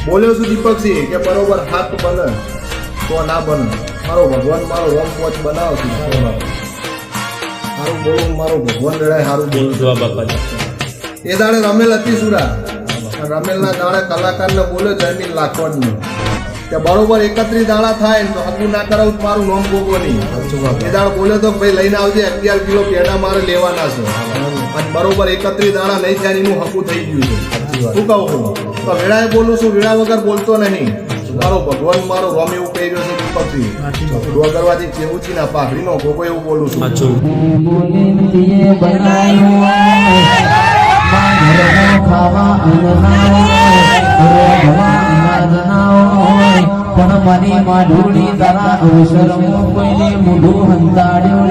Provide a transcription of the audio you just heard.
બોલ્યો છું દીપકસિંહ કે બરોબર હાથ બને તો ના બને. મારો ભગવાન મારો રોમ પોચ બનાવો છું. સારું બોલું મારો ભગવાન રેડાય સારું બોલું. એ દાડે રમેલ હતી સુરા. રમેલના દાડે કલાકારને બોલ્યો જમીન લાખવાની કે બરોબર 31 દાડા થાય ને તો હકું ના કરાવું મારું નોમ ગોગો નહીં. એ દાડે બોલ્યો તો ભાઈ લઈને આવજે 11 કિલો પેડા મારે લેવાના છે. અને બરોબર 31 દાડા નહીં થયા એનું હકું થઈ ગયું છે. શું કહું તો વેળાએ બોલું છું, વેળા વગર બોલતો નહીં. મારો ભગવાન મારો રોમ એવું કહી રહ્યો છે દીપકસિંહ. ડોગરવાથી કેવું છે ને પાઘડીનો ગોગો એવું બોલું છું. પણ મારી માઢુડી તારા અવસર કોઈને મોઢું હંતાડ્યું